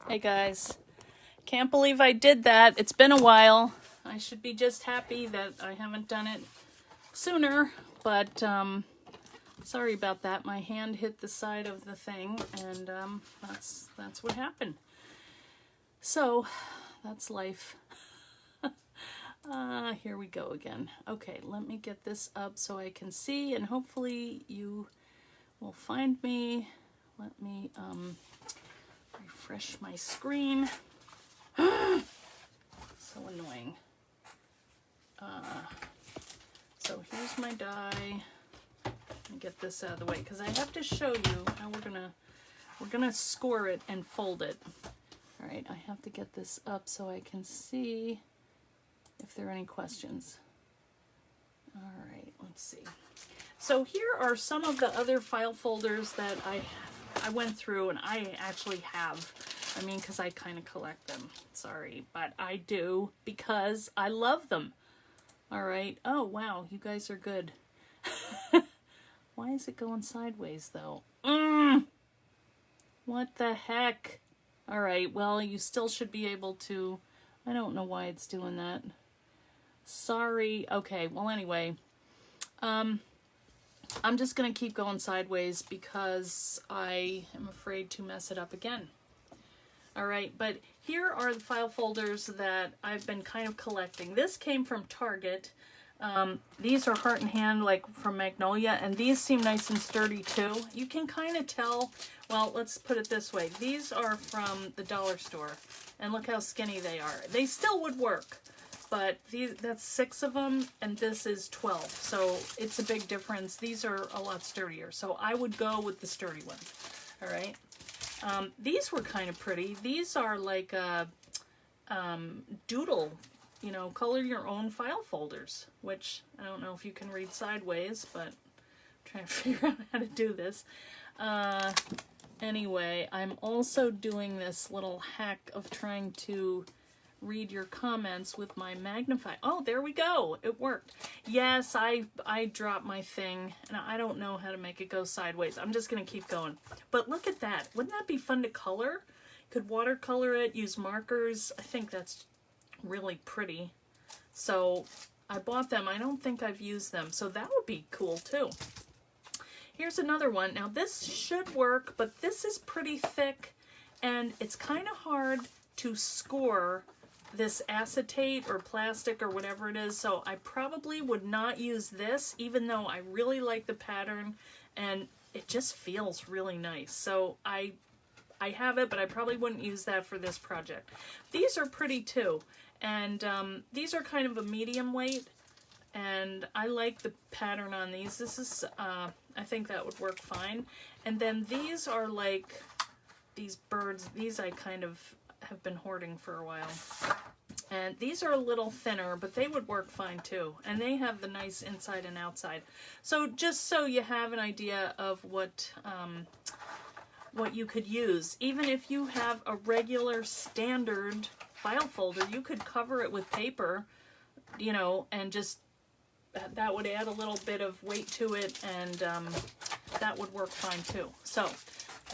Hey guys, can't believe I did that. It's been a while. I should be just happy that I haven't done it sooner, but sorry about that. My hand hit the side of the thing, and that's what happened. So that's life. Here we go again. Okay, let me get this up so I can see, and hopefully you will find me. Let me refresh my screen. So annoying. So here's my die. Let me get this out of the way because I have to show you how we're gonna score it and fold it. All right, I have to get this up so I can see if there are any questions. All right, let's see. So here are some of the other file folders that I went through, and I actually have. I mean, because I kind of collect them. Sorry, but I do because I love them. All right. Oh, wow. You guys are good. Why is it going sideways, though? What the heck? All right. Well, you still should be able to. I don't know why it's doing that. Sorry. Okay. Well, anyway. I'm just going to keep going sideways because I am afraid to mess it up again. All right, but here are the file folders that I've been kind of collecting. This came from Target. These are Heart and Hand, like from Magnolia, and these seem nice and sturdy too. You can kind of tell, well, let's put it this way. These are from the dollar store, and look how skinny they are. They still would work, but that's 6 of them, and this is 12, so it's a big difference. These are a lot sturdier, so I would go with the sturdy one, all right? These were kind of pretty. These are like a doodle, you know, color your own file folders, which I don't know if you can read sideways, but I'm trying to figure out how to do this. Anyway, I'm also doing this little hack of trying to read your comments with my magnify. Oh, there we go. It worked. Yes, I dropped my thing, and I don't know how to make it go sideways. I'm just going to keep going. But look at that. Wouldn't that be fun to color? Could watercolor it, use markers. I think that's really pretty. So I bought them. I don't think I've used them, so that would be cool too. Here's another one. Now this should work, but this is pretty thick, and it's kind of hard to score this acetate or plastic or whatever it is, so I probably would not use this, even though I really like the pattern and it just feels really nice. So I have it, but I probably wouldn't use that for this project. These are pretty too, and these are kind of a medium weight, and I like the pattern on these. This is I think that would work fine. And then these are like these birds. These I kind of have been hoarding for a while, and these are a little thinner, but they would work fine too, and they have the nice inside and outside. So just so you have an idea of what you could use, even if you have a regular standard file folder, you could cover it with paper, you know, and just that would add a little bit of weight to it, and that would work fine too. So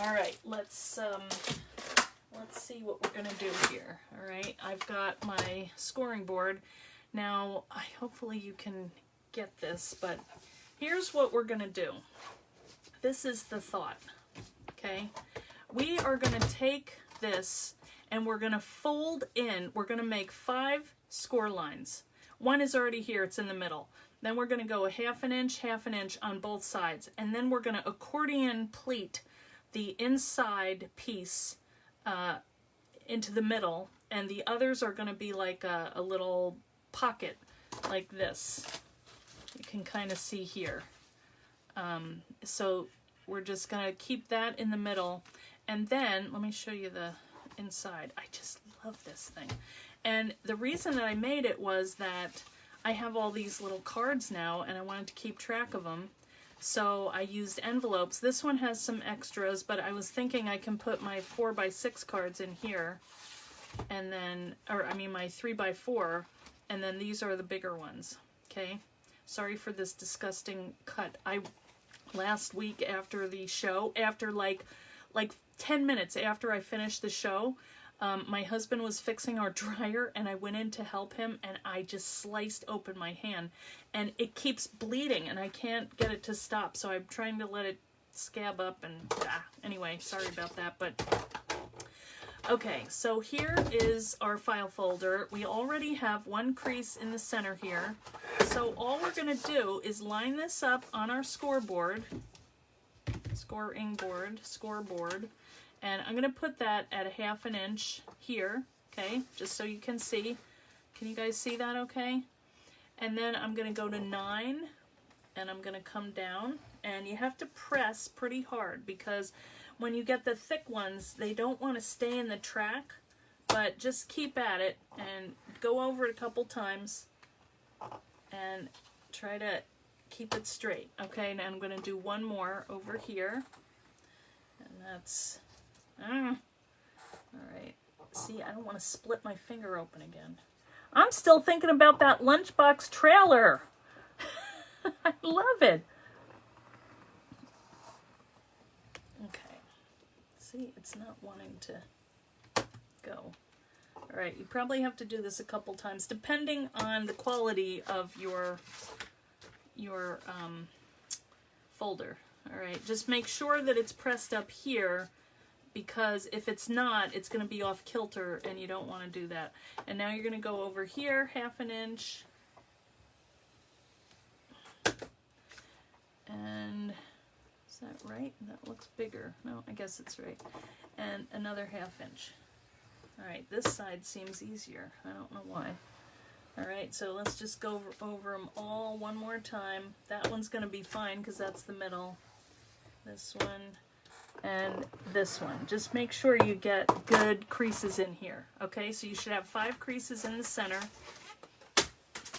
all right, let's see what we're gonna do here. All right, I've got my scoring board. Now, hopefully you can get this, but here's what we're gonna do. This is the thought, okay? We are gonna take this and we're gonna fold in. We're gonna make 5 score lines. One is already here, it's in the middle. Then we're gonna go a half an inch on both sides, and then we're gonna accordion pleat the inside piece into the middle, and the others are going to be like a little pocket like this. You can kind of see here. So we're just going to keep that in the middle, and then let me show you the inside. I just love this thing, and the reason that I made it was that I have all these little cards now, and I wanted to keep track of them. So I used envelopes. This one has some extras, but I was thinking I can put my 4x6 cards in here, and then, or I mean my 3x4, and then these are the bigger ones, okay? Sorry for this disgusting cut. Last week after the show, after like 10 minutes after I finished the show, My husband was fixing our dryer and I went in to help him and I just sliced open my hand and it keeps bleeding and I can't get it to stop, so I'm trying to let it scab up and anyway, sorry about that. But okay, so here is our file folder. We already have one crease in the center here, so all we're going to do is line this up on our scoreboard, and I'm going to put that at 1/2 inch here, okay, just so you can see. Can you guys see that okay? And then I'm going to go to 9, and I'm going to come down, and you have to press pretty hard because when you get the thick ones, they don't want to stay in the track, but just keep at it and go over it a couple times and try to keep it straight. Okay, now I'm going to do one more over here, and that's... all right, see, I don't want to split my finger open again. I'm still thinking about that lunchbox trailer. I love it. Okay, see, it's not wanting to go. All right, you probably have to do this a couple times depending on the quality of your folder. All right, just make sure that it's pressed up here, because if it's not, it's going to be off kilter and you don't want to do that. And now you're going to go over here 1/2 inch. And is that right? That looks bigger. No, I guess it's right. And another 1/2 inch. All right, this side seems easier. I don't know why. All right, so let's just go over them all one more time. That one's going to be fine because that's the middle. This one and this one. Just make sure you get good creases in here. Okay, so you should have 5 creases in the center.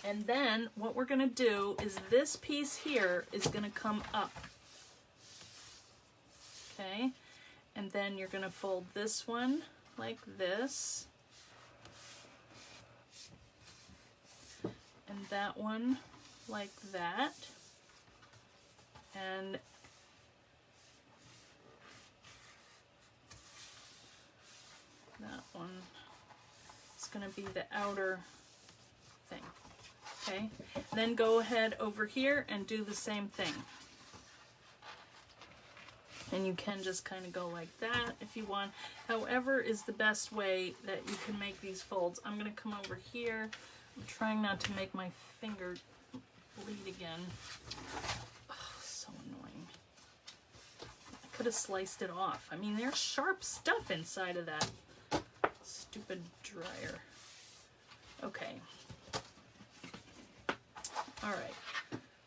And then what we're going to do is this piece here is going to come up. Okay, and then you're going to fold this one like this. And that one like that. And that one is going to be the outer thing. Okay, then go ahead over here and do the same thing. And you can just kind of go like that if you want. However is the best way that you can make these folds. I'm going to come over here. I'm trying not to make my finger bleed again. Oh, so annoying. I could have sliced it off. I mean, there's sharp stuff inside of that stupid dryer. Okay. All right.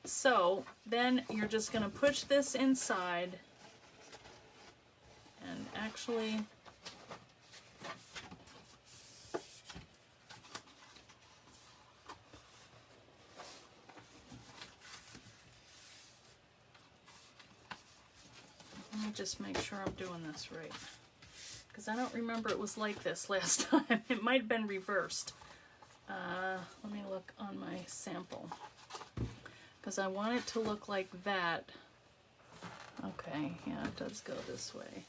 So then you're just going to push this inside and actually let me just make sure I'm doing this right, because I don't remember it was like this last time. It might have been reversed. Let me look on my sample, because I want it to look like that. Okay, yeah, it does go this way.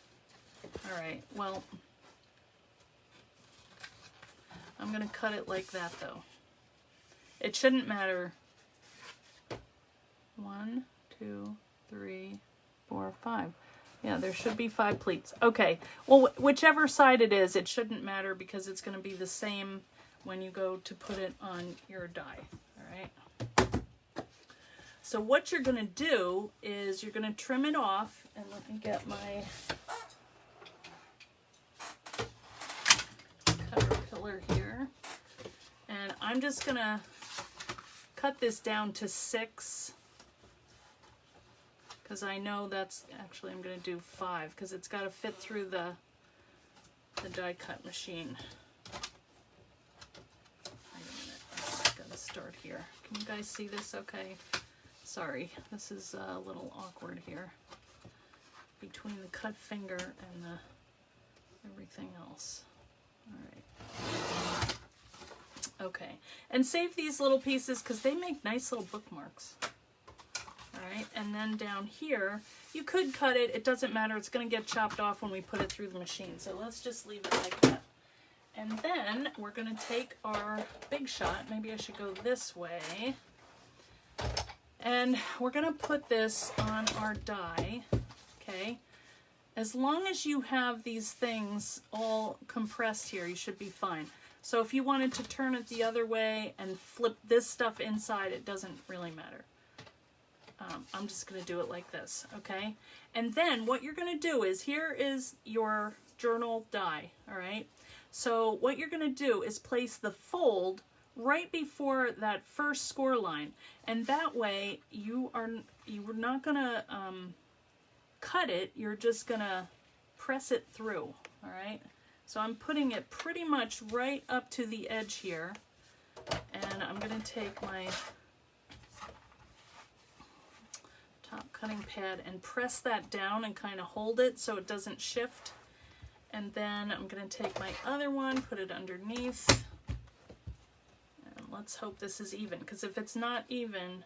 All right, well, I'm going to cut it like that, though. It shouldn't matter. 1, 2, 3, 4, 5. Yeah, there should be 5 pleats. Okay, well, whichever side it is, it shouldn't matter because it's going to be the same when you go to put it on your die. All right. So what you're going to do is you're going to trim it off, and let me get my cutter pillar here. And I'm just going to cut this down to 6, because I know that's actually, I'm going to do 5 because it's got to fit through the die cut machine. Wait a minute, I've got to start here. Can you guys see this okay? Sorry, this is a little awkward here between the cut finger and the everything else. All right. Okay, and save these little pieces because they make nice little bookmarks. All right, and then down here, you could cut it. It doesn't matter. It's going to get chopped off when we put it through the machine. So let's just leave it like that. And then we're going to take our Big Shot. Maybe I should go this way. And we're going to put this on our die, okay? As long as you have these things all compressed here, you should be fine. So if you wanted to turn it the other way and flip this stuff inside, it doesn't really matter. I'm just going to do it like this, okay? And then what you're going to do is, here is your journal die, all right? So what you're going to do is place the fold right before that first score line, and that way you're not going to cut it, you're just going to press it through, all right? So I'm putting it pretty much right up to the edge here, and I'm going to take my top cutting pad and press that down and kind of hold it so it doesn't shift. And then I'm going to take my other one, put it underneath, and let's hope this is even, because if it's not even,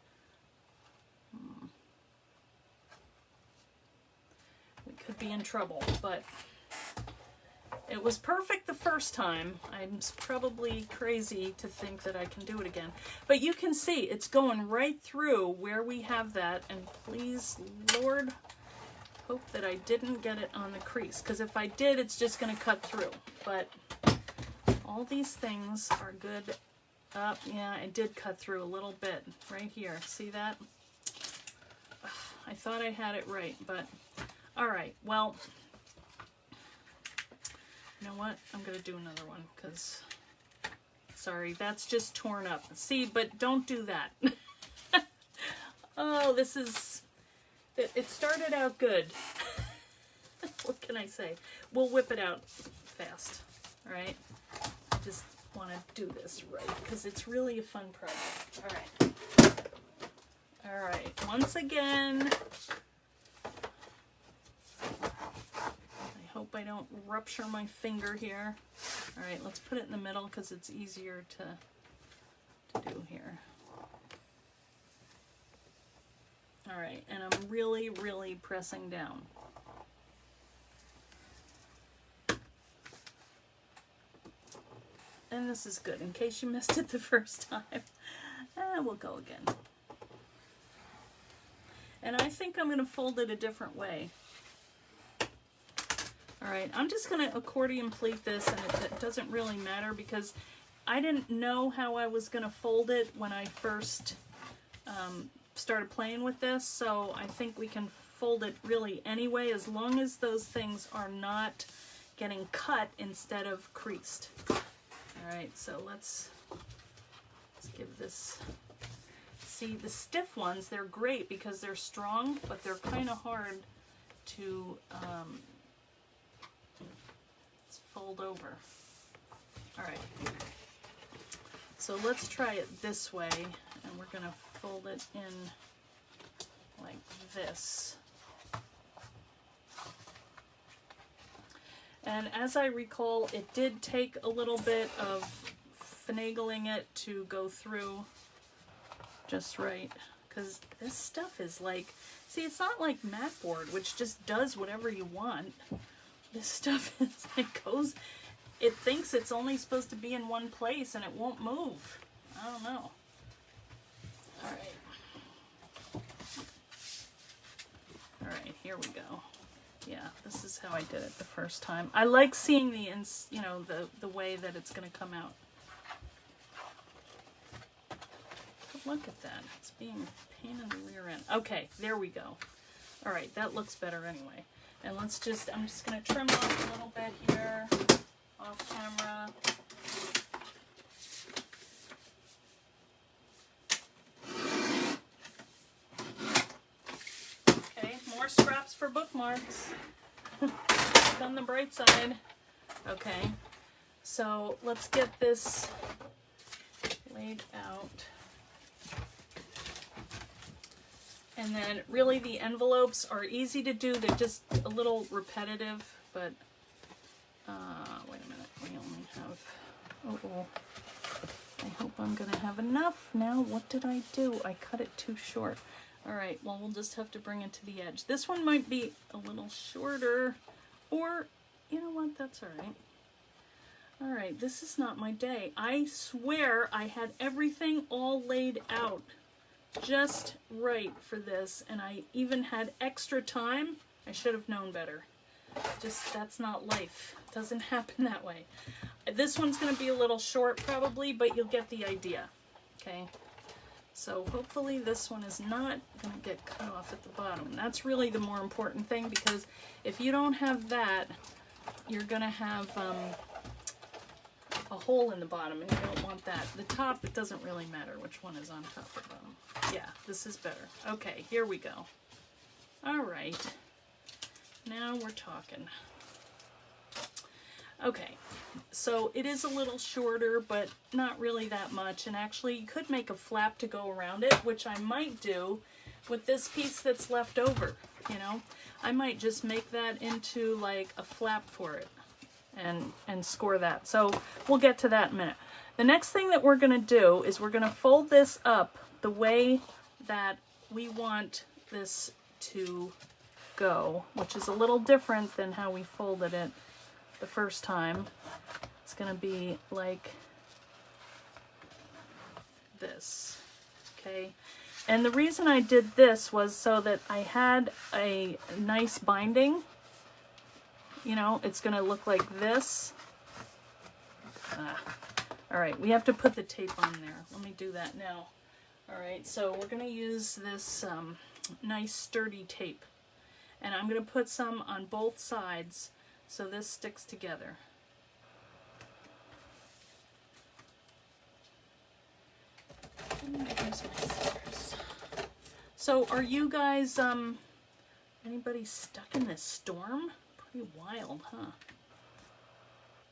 we could be in trouble. But it was perfect the first time. I'm probably crazy to think that I can do it again. But you can see it's going right through where we have that, and please, Lord, hope that I didn't get it on the crease, because if I did, it's just going to cut through. But all these things are good. Yeah, I did cut through a little bit right here. See that? I thought I had it right, but all right, well, you know what? I'm going to do another one, because, sorry, that's just torn up. See, but don't do that. Oh, this is, it started out good. What can I say? We'll whip it out fast, all right? I just want to do this right, because it's really a fun project. All right. All right, once again, I hope I don't rupture my finger here. All right, let's put it in the middle because it's easier to do here. All right, and I'm really, really pressing down. And this is good in case you missed it the first time. We'll go again. And I think I'm going to fold it a different way. All right, I'm just going to accordion pleat this, and it doesn't really matter because I didn't know how I was going to fold it when I first started playing with this, so I think we can fold it really anyway, as long as those things are not getting cut instead of creased. All right, so let's give this, see the stiff ones, they're great because they're strong, but they're kind of hard to fold over. All right, so let's try it this way, and we're gonna fold it in like this. And as I recall, it did take a little bit of finagling it to go through just right, because this stuff is like, see, it's not like mat board, which just does whatever you want. This stuff is like goes, it thinks it's only supposed to be in one place and it won't move. I don't know. All right, here we go. Yeah, this is how I did it the first time. I like seeing the, you know, the way that it's going to come out. But look at that. It's being a pain in the rear end. Okay, there we go. All right, that looks better anyway. And let's just, I'm just going to trim off a little bit here, off camera. Okay, more scraps for bookmarks. On the bright side. Okay, so let's get this laid out. And then really the envelopes are easy to do. They're just a little repetitive, but wait a minute, we only have, I hope I'm gonna have enough now. What did I do? I cut it too short. All right, well, we'll just have to bring it to the edge. This one might be a little shorter, or, you know what, that's all right. All right, this is not my day. I swear I had everything all laid out just right for this, and I even had extra time. I should have known better. Just, that's not life. It doesn't happen that way. This one's going to be a little short probably, but you'll get the idea. Okay, so hopefully this one is not going to get cut off at the bottom. And that's really the more important thing, because if you don't have that, you're going to have a hole in the bottom, and you don't want that. The top, it doesn't really matter which one is on top or bottom. Yeah, this is better. Okay, here we go. All right, now we're talking. Okay, so it is a little shorter, but not really that much, and actually you could make a flap to go around it, which I might do with this piece that's left over, you know? I might just make that into like a flap for it. And score that. So we'll get to that in a minute. The next thing that we're going to do is we're going to fold this up the way that we want this to go, which is a little different than how we folded it the first time. It's going to be like this, okay? And the reason I did this was so that I had a nice binding. You know, it's going to look like this. All right, we have to put the tape on there. Let me do that now. All right, so we're going to use this nice sturdy tape. And I'm going to put some on both sides so this sticks together. Here's my scissors. So are you guys, anybody stuck in this storm? Pretty wild, huh?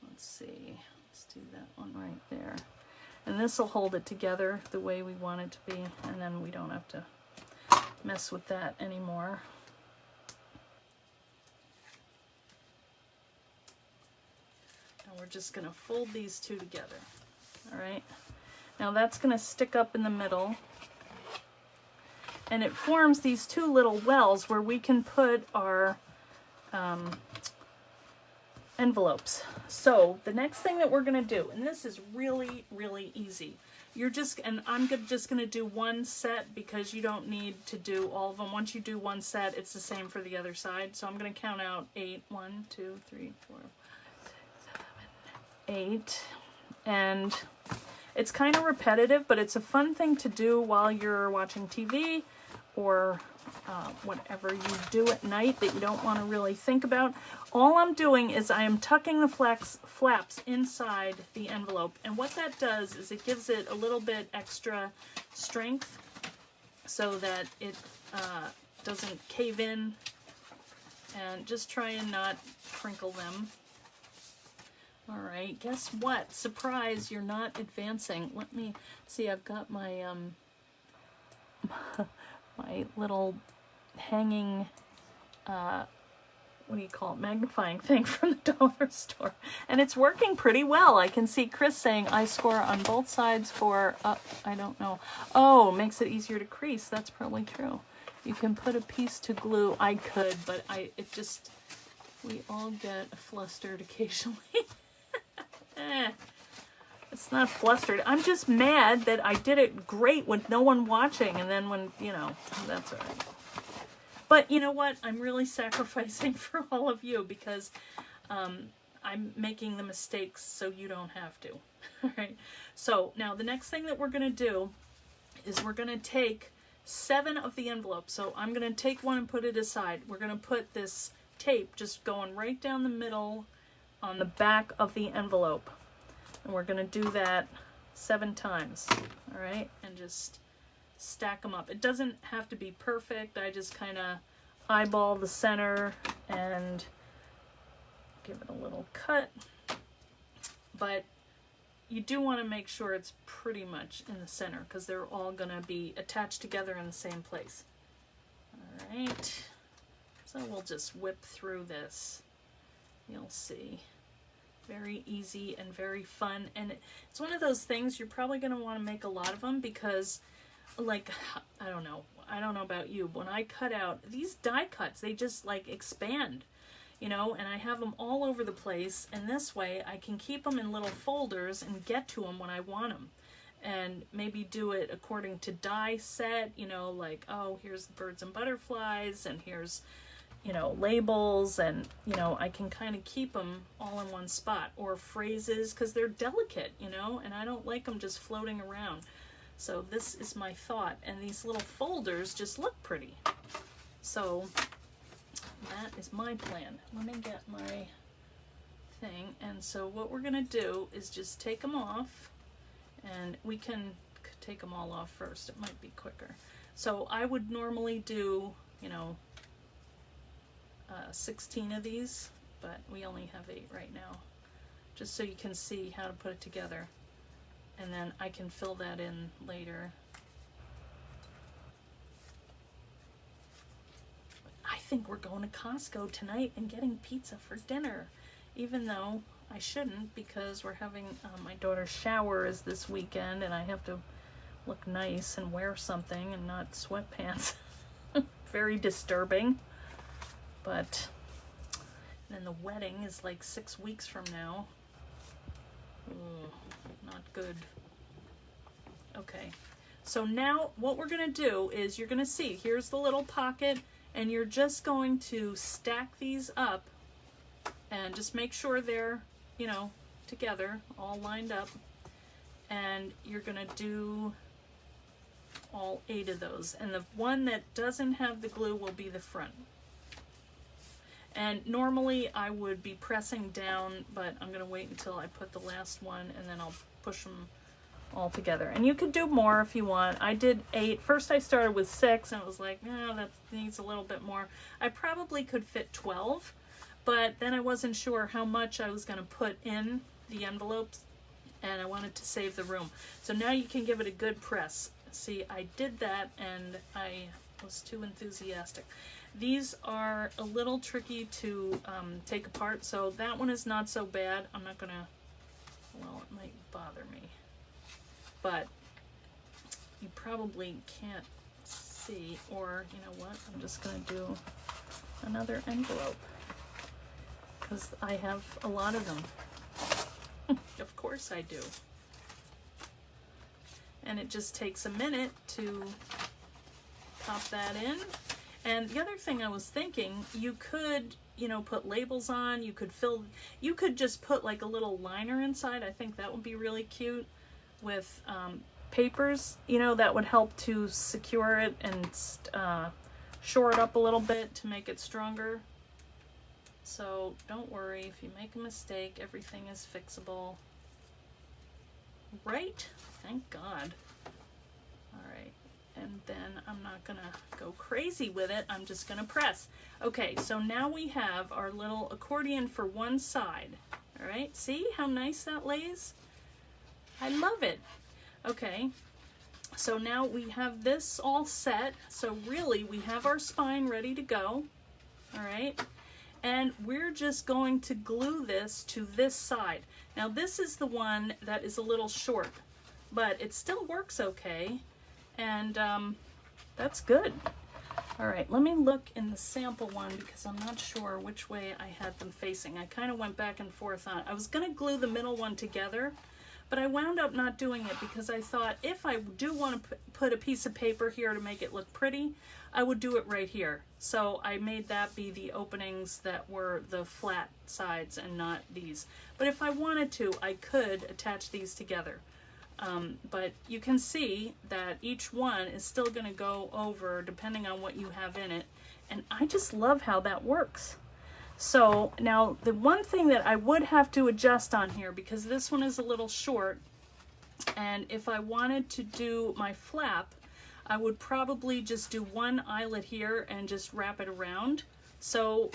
Let's see. Let's do that one right there. And this will hold it together the way we want it to be, and then we don't have to mess with that anymore. Now we're just going to fold these two together. All right. Now that's going to stick up in the middle. And it forms these two little wells where we can put our envelopes. So the next thing that we're going to do, and this is really, really easy. I'm just going to do one set because you don't need to do all of them. Once you do one set, it's the same for the other side. So I'm going to count out 8. 1, 2, 3, 4, 5, 6, 7, 8. And it's kind of repetitive, but it's a fun thing to do while you're watching TV or whatever you do at night that you don't want to really think about. All I'm doing is I am tucking the flaps inside the envelope, and what that does is it gives it a little bit extra strength so that it doesn't cave in, and just try and not crinkle them. All right, guess what? Surprise, you're not advancing. Let me see, I've got my my little hanging, what do you call it, magnifying thing from the dollar store. And it's working pretty well. I can see Chris saying, I score on both sides for, I don't know. Oh, makes it easier to crease. That's probably true. You can put a piece to glue. I could, but we all get flustered occasionally. It's not flustered. I'm just mad that I did it great with no one watching, and then when, you know, that's all right. But you know what? I'm really sacrificing for all of you because I'm making the mistakes so you don't have to. All right. So now the next thing that we're going to do is we're going to take 7 of the envelopes. So I'm going to take one and put it aside. We're going to put this tape just going right down the middle on the back of the envelope. And we're going to do that 7 times. All right. And just stack them up. It doesn't have to be perfect. I just kind of eyeball the center and give it a little cut. But you do want to make sure it's pretty much in the center because they're all going to be attached together in the same place. All right. So we'll just whip through this. You'll see. Very easy and very fun. And it's one of those things you're probably going to want to make a lot of them because, like, I don't know about you, but when I cut out these die cuts, they just like expand. you know, and I have them all over the place, and this way I can keep them in little folders and get to them when I want them. And maybe do it according to die set, you know, like, oh, here's the birds and butterflies, and here's, you know, labels, and, you know, I can kind of keep them all in one spot. Or phrases, because they're delicate, you know, and I don't like them just floating around. So this is my thought, and these little folders just look pretty. So that is my plan. Let me get my thing, and so what we're gonna do is just take them off, and we can take them all off first. It might be quicker. So I would normally do, you know, 16 of these, but we only have 8 right now, just so you can see how to put it together, and then I can fill that in later. I think we're going to Costco tonight and getting pizza for dinner, even though I shouldn't, because we're having my daughter's shower is this weekend, and I have to look nice and wear something and not sweatpants. Very disturbing. But then the wedding is like 6 weeks from now. Ugh, not good. Okay, so now what we're gonna do is, you're gonna see, here's the little pocket, and you're just going to stack these up and just make sure they're, you know, together, all lined up, and you're gonna do all 8 of those, and the one that doesn't have the glue will be the front. And normally I would be pressing down, but I'm gonna wait until I put the last one, and then I'll push them all together. And you could do more if you want. I did 8. First I started with 6, and I was like, no, that needs a little bit more. I probably could fit 12, but then I wasn't sure how much I was gonna put in the envelopes, and I wanted to save the room. So now you can give it a good press. See, I did that, and I was too enthusiastic. These are a little tricky to take apart, so that one is not so bad. I'm not gonna, well, it might bother me, but you probably can't see, or you know what, I'm just gonna do another envelope, because I have a lot of them. Of course I do. And it just takes a minute to pop that in. And the other thing I was thinking, you could, you know, put labels on, you could fill, you could just put like a little liner inside. I think that would be really cute with papers, you know, that would help to secure it and shore it up a little bit to make it stronger. So don't worry, if you make a mistake, everything is fixable. Right? Thank God. All right. And then I'm not gonna go crazy with it. I'm just gonna press. Okay, so now we have our little accordion for one side. All right, see how nice that lays? I love it. Okay, so now we have this all set. So really, we have our spine ready to go. All right, and we're just going to glue this to this side. Now this is the one that is a little short, but it still works okay. And that's good. All right, let me look in the sample one, because I'm not sure which way I had them facing. I kind of went back and forth on it. I was gonna glue the middle one together, but I wound up not doing it, because I thought if I do want to put a piece of paper here to make it look pretty, I would do it right here. So I made that be the openings that were the flat sides and not these. But if I wanted to, I could attach these together. But you can see that each one is still going to go over depending on what you have in it. And I just love how that works. So now the one thing that I would have to adjust on here, because this one is a little short, and if I wanted to do my flap, I would probably just do one eyelet here and just wrap it around. So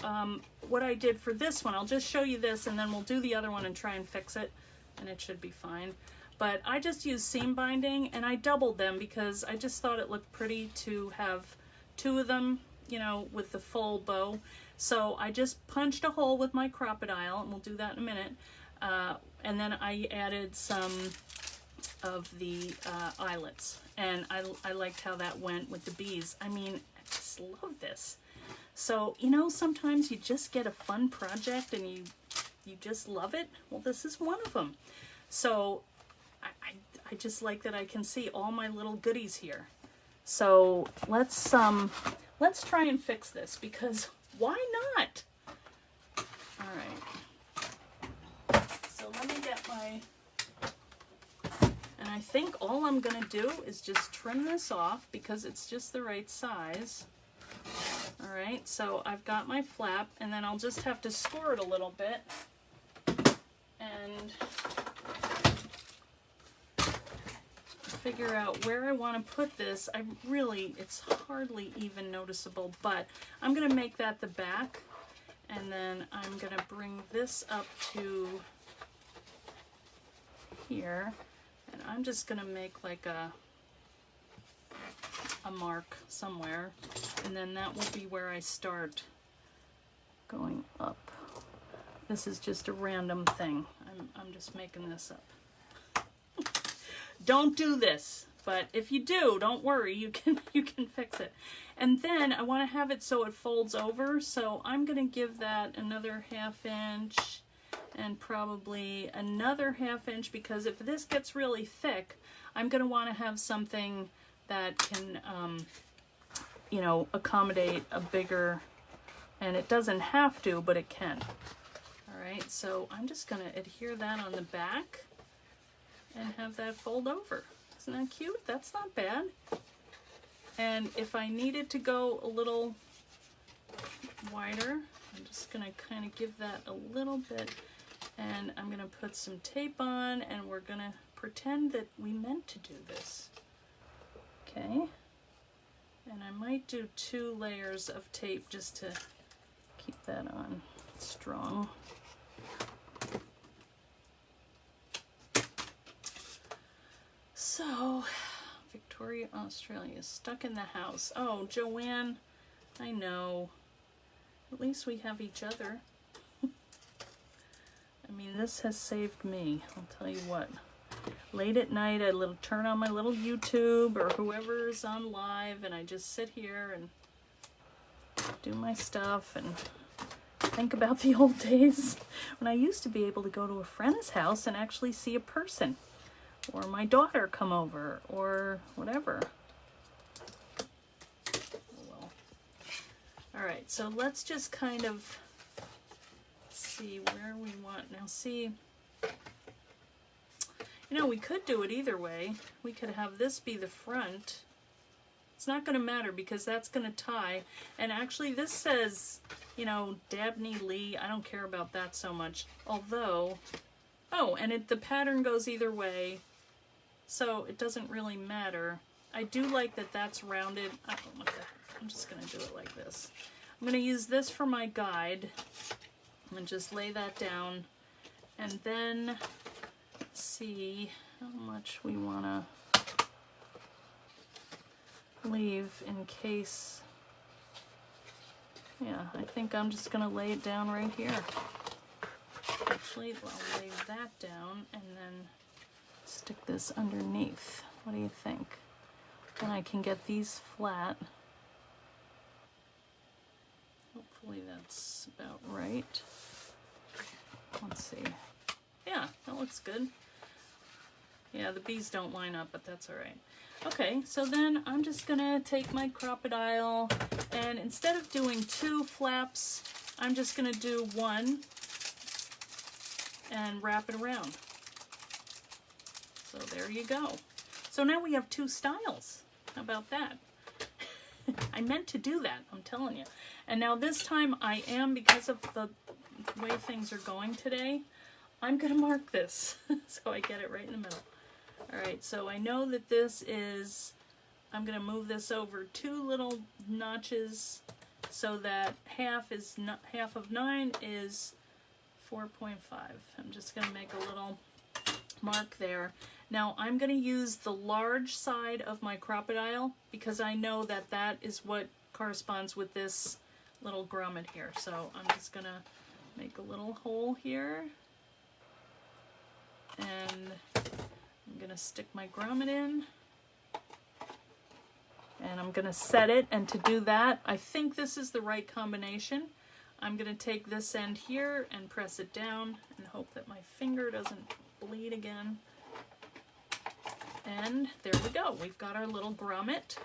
what I did for this one, I'll just show you this, and then we'll do the other one and try and fix it, and it should be fine. But I just used seam binding, and I doubled them because I just thought it looked pretty to have 2 of them, you know, with the full bow. So I just punched a hole with my crocodile, and we'll do that in a minute. And then I added some of the eyelets, and I liked how that went with the bees. I mean, I just love this. So, you know, sometimes you just get a fun project and you just love it. Well, this is one of them. So I just like that I can see all my little goodies here. So let's try and fix this, because why not? All right. So let me get my, and I think all I'm gonna do is just trim this off because it's just the right size. All right, so I've got my flap, and then I'll just have to score it a little bit and figure out where I want to put this. It's hardly even noticeable, but I'm going to make that the back, and then I'm going to bring this up to here, and I'm just going to make like a mark somewhere, and then that will be where I start going up. This is just a random thing. I'm just making this up. Don't do this, but if you do, don't worry, you can fix it. And then I want to have it so it folds over, so I'm going to give that another 1/2 inch and probably another 1/2 inch, because if this gets really thick, I'm going to want to have something that can, you know, accommodate a bigger, and it doesn't have to, but it can. All right, so I'm just going to adhere that on the back and have that fold over. Isn't that cute? That's not bad. And if I needed to go a little wider, I'm just going to kind of give that a little bit, and I'm going to put some tape on, and we're going to pretend that we meant to do this. Okay. And I might do 2 layers of tape just to keep that on strong. So, Victoria, Australia, stuck in the house. Oh, Joanne, I know. At least we have each other. I mean, this has saved me, I'll tell you what. Late at night, I turn on my little YouTube or whoever's on live, and I just sit here and do my stuff and think about the old days when I used to be able to go to a friend's house and actually see a person, or my daughter come over, or whatever. Oh well. All right, so let's just kind of see where we want. Now see, you know, we could do it either way. We could have this be the front. It's not going to matter because that's going to tie. And actually this says, you know, Dabney Lee. I don't care about that so much. Although, oh, and the pattern goes either way, so it doesn't really matter. I do like that that's rounded. I don't know what the heck. I'm just going to do it like this. I'm going to use this for my guide and just lay that down, and then see how much we want to leave in case. Yeah, I think I'm just going to lay it down right here. Actually, I'll lay that down and then stick this underneath. What do you think? Then I can get these flat. Hopefully that's about right. Let's see. Yeah, that looks good. Yeah, the bees don't line up, but that's all right. Okay, so then I'm just gonna take my crocodile, and instead of doing 2 flaps, I'm just gonna do 1 and wrap it around. So there you go. So now we have 2 styles. How about that? I meant to do that, I'm telling you. And now this time I am, because of the way things are going today, I'm gonna mark this so I get it right in the middle. All right, so I know that this is, I'm gonna move this over 2 little notches so that half of 9 is 4.5. I'm just gonna make a little mark there. Now I'm gonna use the large side of my crocodile because I know that that is what corresponds with this little grommet here. So I'm just gonna make a little hole here, and I'm gonna stick my grommet in, And I'm going to set it, and to do that, I think this is the right combination. I'm going to take this end here and press it down and hope that my finger doesn't bleed again. And there we go. We've got our little grommet.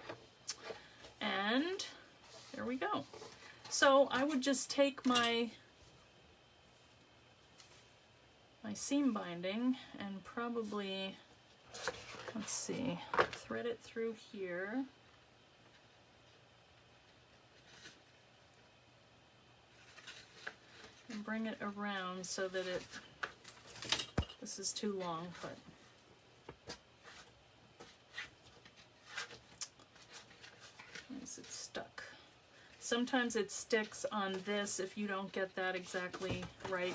And there we go. So I would just take my seam binding and probably, let's see, thread it through here. And bring it around so that this is too long, but it's stuck. Sometimes it sticks on this if you don't get that exactly right,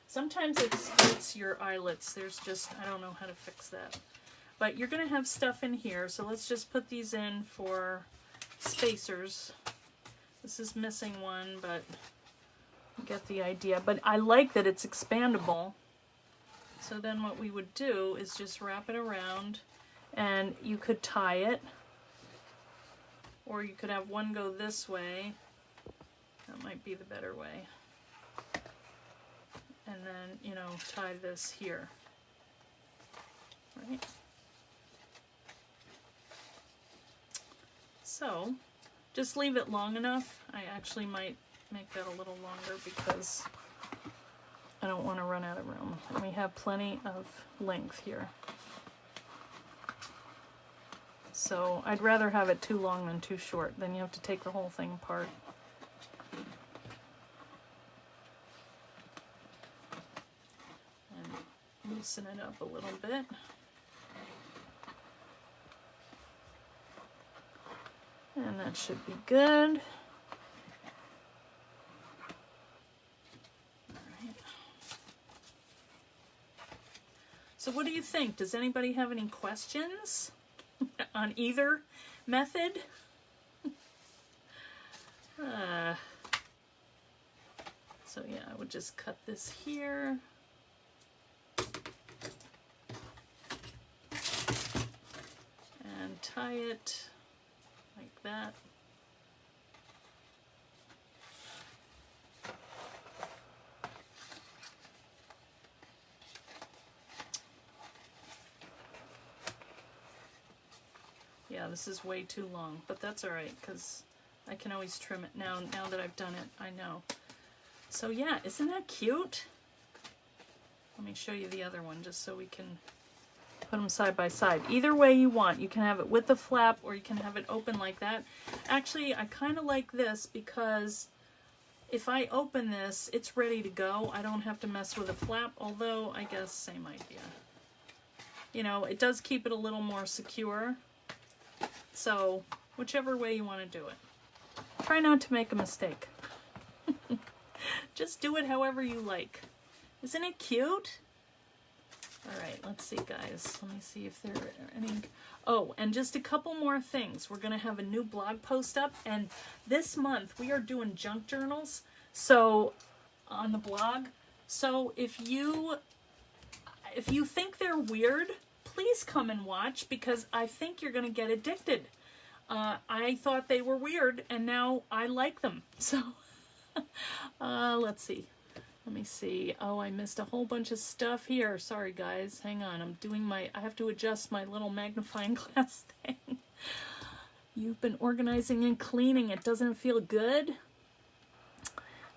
sometimes it splits your eyelets. There's just, I don't know how to fix that. But you're gonna have stuff in here, so let's just put these in for spacers. This is missing one, but you get the idea. But I like that it's expandable. So then what we would do is just wrap it around, and you could tie it, or you could have one go this way. That might be the better way. And then, you know, tie this here. Right? So, just leave it long enough. I actually might make that a little longer because I don't want to run out of room. And we have plenty of length here. So I'd rather have it too long than too short. Then you have to take the whole thing apart. And loosen it up a little bit. And that should be good. So what do you think? Does anybody have any questions on either method? So yeah, I would just cut this here. And tie it like that. Yeah, this is way too long, but that's all right because I can always trim it now that I've done it. I know. So yeah, isn't that cute? Let me show you the other one just so we can put them side by side. Either way you want. You can have it with the flap or you can have it open like that. Actually, I kind of like this because if I open this, it's ready to go. I don't have to mess with a flap, although I guess same idea. You know, it does keep it a little more secure. So, whichever way you want to do it. Try not to make a mistake. Just do it however you like. Isn't it cute? Alright, let's see, guys. Let me see if there are any... Oh, and just a couple more things. We're going to have a new blog post up, and this month we are doing junk journals so on the blog. So if you think they're weird, please come and watch because I think you're going to get addicted. I thought they were weird and now I like them. So let's see. Let me see. Oh, I missed a whole bunch of stuff here. Sorry guys. Hang on. I have to adjust my little magnifying glass thing. You've been organizing and cleaning. It doesn't feel good.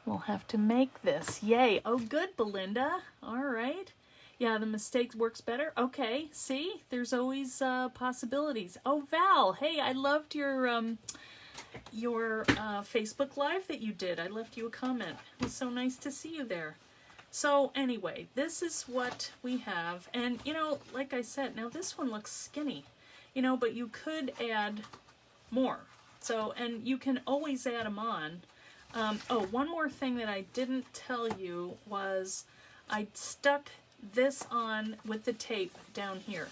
We'll have to make this. Yay. Oh, good, Belinda. All right. Yeah, the mistake works better. Okay, see? There's always possibilities. Oh, Val, hey, I loved your Facebook Live that you did. I left you a comment. It was so nice to see you there. So anyway, this is what we have. And, you know, like I said, now this one looks skinny, you know, but you could add more. So, and you can always add them on. Oh, one more thing that I didn't tell you was I stuck this on with the tape down here,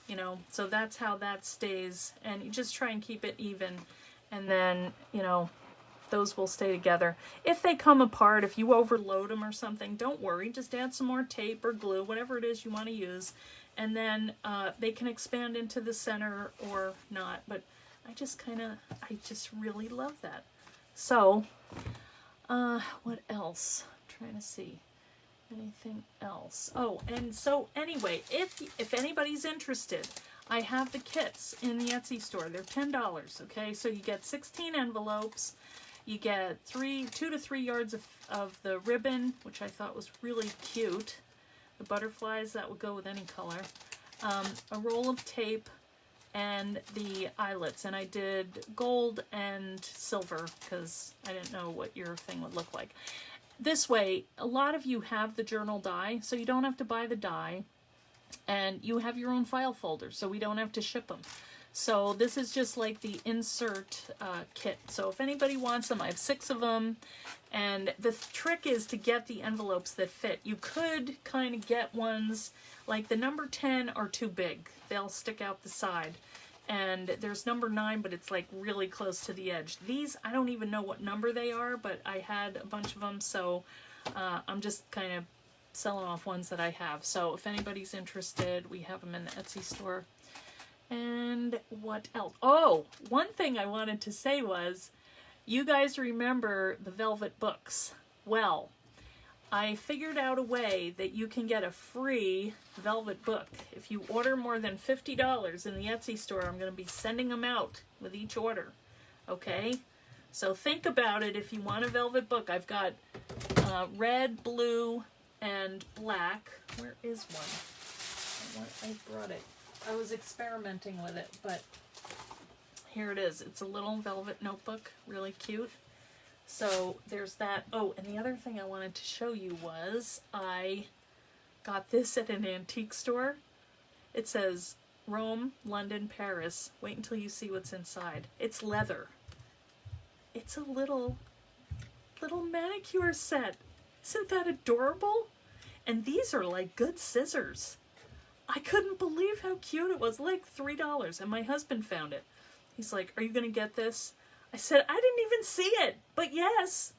you know, so that's how that stays, and you just try and keep it even, and then, you know, those will stay together. If they come apart, if you overload them or something, don't worry, just add some more tape or glue, whatever it is you want to use, and then they can expand into the center or not, but I just really love that. So, what else? I'm trying to see. Anything else? Oh, and so anyway, if anybody's interested, I have the kits in the Etsy store. They're $10, okay? So you get 16 envelopes. You get 2 to 3 yards of the ribbon, which I thought was really cute. The butterflies, that would go with any color. A roll of tape, and the eyelets. And I did gold and silver because I didn't know what your thing would look like. This way, a lot of you have the journal die, so you don't have to buy the die. And you have your own file folder, so we don't have to ship them. So this is just like the insert kit. So if anybody wants them, I have 6 of them. And the trick is to get the envelopes that fit. You could kind of get ones, like the number 10 are too big. They'll stick out the side. And there's number 9, but it's like really close to the edge. These, I don't even know what number they are, but I had a bunch of them, so I'm just kind of selling off ones that I have. So if anybody's interested, we have them in the Etsy store. And what else? Oh, one thing I wanted to say was, you guys remember the Velvet books. Well, I figured out a way that you can get a free Velvet book. If you order more than $50 in the Etsy store, I'm going to be sending them out with each order. Okay? So think about it if you want a Velvet book. I've got red, blue, and black. Where is one? I brought it. I was experimenting with it, but here it is. It's a little velvet notebook, really cute. So there's that. Oh, and the other thing I wanted to show you was I got this at an antique store. It says Rome, London, Paris. Wait until you see what's inside. It's leather. It's a little manicure set. Isn't that adorable? And these are like good scissors. I couldn't believe how cute it was. Like $3. And my husband found it. He's like, "Are you going to get this?" I said, "I didn't even see it, but yes."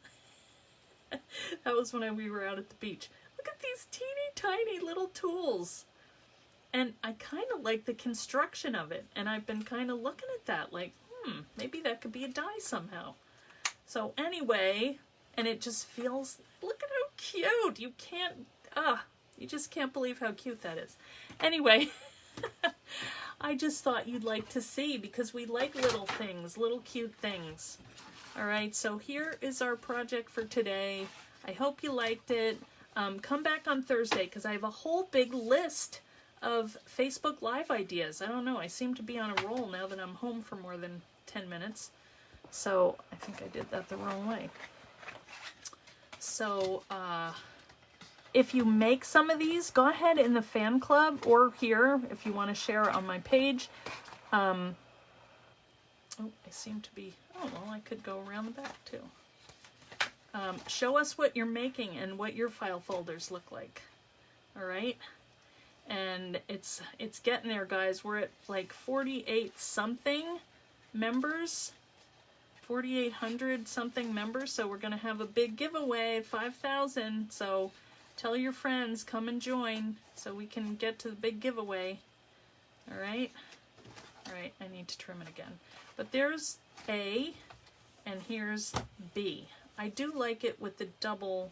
That was when we were out at the beach. Look at these teeny tiny little tools. And I kind of like the construction of it. And I've been kind of looking at that like, maybe that could be a die somehow. So anyway, and it just feels, look at how cute. You can't, you just can't believe how cute that is. Anyway, I just thought you'd like to see, because we like little things, little cute things. All right, so here is our project for today. I hope you liked it. Come back on Thursday, because I have a whole big list of Facebook Live ideas. I don't know, I seem to be on a roll now that I'm home for more than 10 minutes. So I think I did that the wrong way. So, if you make some of these, go ahead in the fan club or here if you want to share on my page. Oh, I seem to be, oh, well, I could go around the back too. Show us what you're making and what your file folders look like. All right. And it's getting there, guys. We're at like 48 something members, 4,800 something members. So we're going to have a big giveaway, 5,000. So tell your friends, come and join so we can get to the big giveaway. All right. All right, I need to trim it again. But there's A, and here's B. I do like it with the double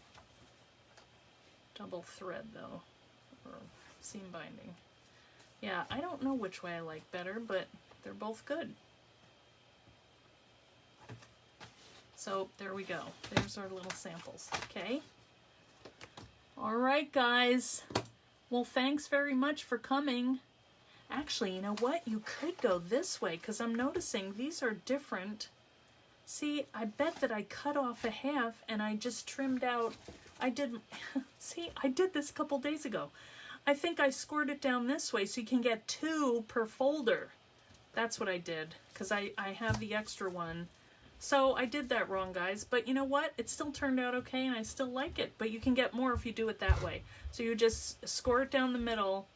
thread, though, or seam binding. Yeah, I don't know which way I like better, but they're both good. So there we go. There's our little samples, okay? All right, guys. Well, thanks very much for coming. Actually, you know what? You could go this way, because I'm noticing these are different. See, I bet that I cut off a half and I just trimmed out. I did, see, I did this a couple days ago. I think I scored it down this way so you can get 2 per folder. That's what I did, because I have the extra one. So I did that wrong, guys. But you know what? It still turned out okay and I still like it. But you can get more if you do it that way. So you just score it down the middle,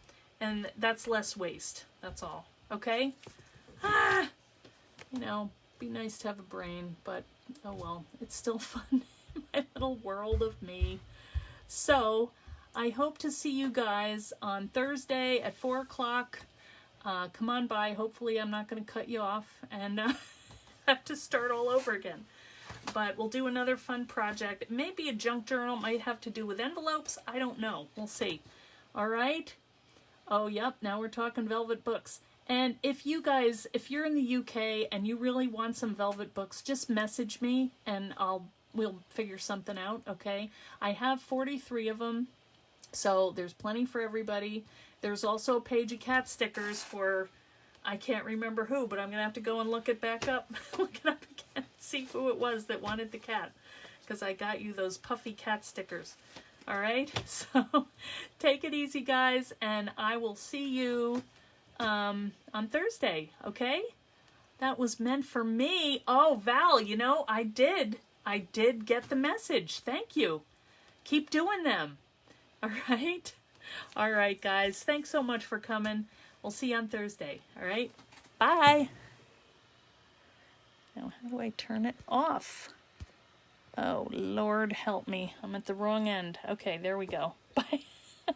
and that's less waste. That's all. Okay? You know, be nice to have a brain, but oh well. It's still fun in my little world of me. So, I hope to see you guys on Thursday at 4 o'clock. come on by. Hopefully I'm not going to cut you off and have to start all over again. But we'll do another fun project. It may be a junk journal. Might have to do with envelopes. I don't know. We'll see. All right? Oh, yep. Now we're talking velvet books. And if you guys, if you're in the UK and you really want some velvet books, just message me and we'll figure something out, okay? I have 43 of them, so there's plenty for everybody. There's also a page of cat stickers for, I can't remember who, but I'm going to have to go and look it back up. Look it up again, see who it was that wanted the cat, because I got you those puffy cat stickers. All right? So take it easy, guys, and I will see you on Thursday, okay? That was meant for me. Oh, Val, you know, I did get the message. Thank you. Keep doing them. All right? All right, guys. Thanks so much for coming. We'll see you on Thursday. All right? Bye. Now, how do I turn it off? Oh, Lord help me. I'm at the wrong end. Okay, there we go. Bye.